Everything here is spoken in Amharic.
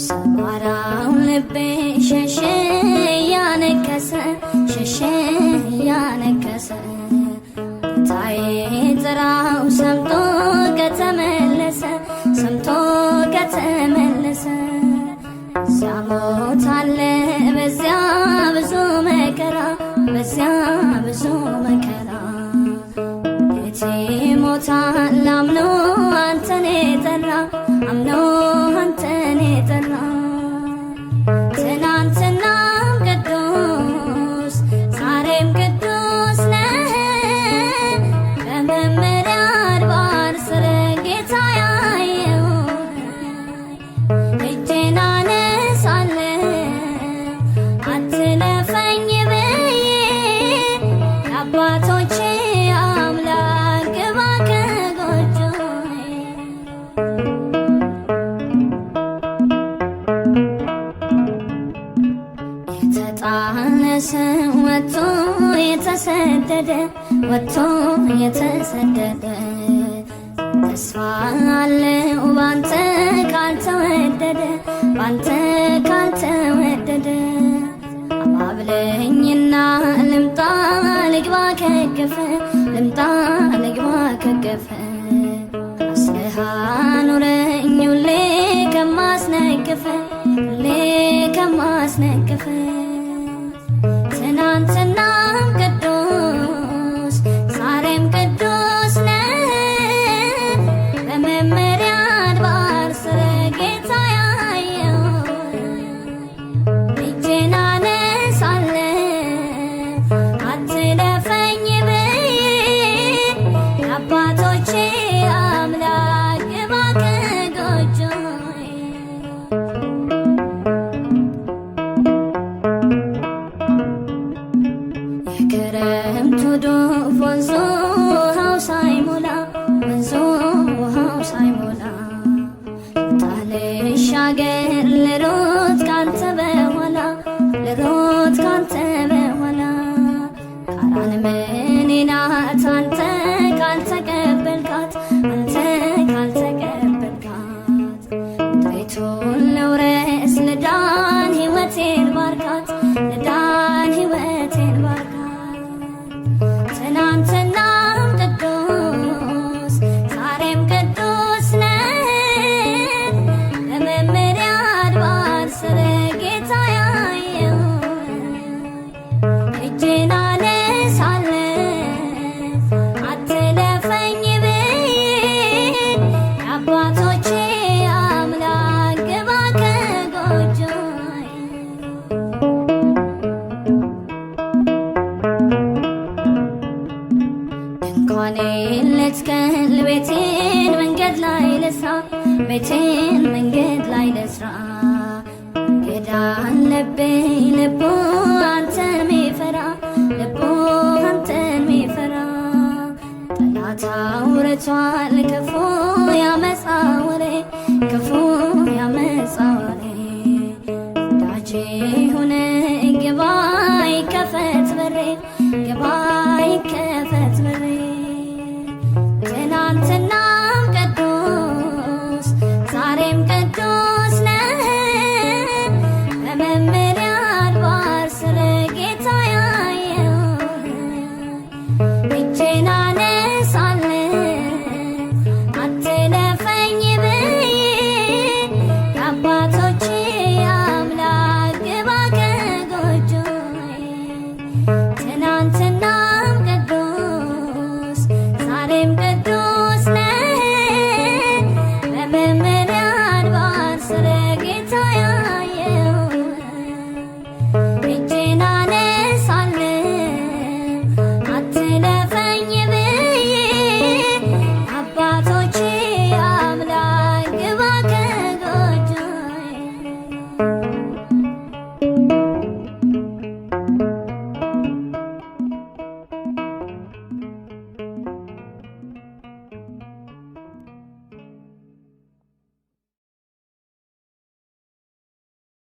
ሰባራው ልቤ ሸሸ ያነከሰ ሸሸ ያነከሰ ጌታዬ ጥራው ሰምቶ ከተመለሰ ሰምቶ ከተመለሰ እዚያ ሞት አለ በዚያ ብዙ መከራ በዚያ ብዙ መከራ ቤቴ ሞታል አምኖ አንተን የጠራ አምኖ አንተን የጠራ ትናንትናም ቅዱስ ዛሬም ቅዱስ ነህ በመመሪያ አድባር ስር ጌታ ያየው እጄን አነሳለሁ አትለፈኝ ብዬ የአባቶቼ አምላክ ግባ ከጎጆዬ የተጣለሰ ወጥቶ የተሰደደ ወጥቶ የተሰደደ ተስፋ አለው ባንተ ካልተወደደ ባንተ ካልተወደደ አባብለኝና ልምጣ ልግባ ከገፈ ልምጣ ልግባ ከገፈ አስለሃ ኑረኝ ሁሌ ከማስነቅፈ ሁሌ ከማስነቅፈ ትናንትናም ቅዱስ ዛሬም ቅዱስ ነህ በመመሪያ አድባር ስር ጌታ ያየው እጄን አነሳለሁ አትለፈኝ ብዬ የአባቶቼ አምላክ ግባ ከጎጆዬ የክረምቱ ዶፍ ወንዙ ውሃው ሳይሞላ ወንዙ ውሃው ሳይሞላ ልሻገር ልሮጥ ካንተ በኋላ ልሮጥ ካንተ በኋላ ቃራን ምኔ ናት አንተ ካልተቀበልካት አንተ ካልተቀበልካት ምድሪቱን ልውረስ ልዳን ሕይወቴን ባርካት ልዳን ሕይወቴን ባርካት ትናንትናም ቅዱስ ዛሬም ቅዱስ ነህ በመመሪያ አድባር ስር ጌታ ያየው እጄን አነሳለሁ አትለፈኝ ብዬ የአባቶቼ አምላክ ግባ ከጎጆዬ ድንኳኔን ልትከል ቤቴን መንገድ ላይ ልስራ ቤቴን መንገድ ላይ ልስራ እንግዳ አለብኝ ልቡ አንተን ሚፈራ ልቡ አንተን ሚፈራ ጠላት አውርቷል ክፉ ያመፃ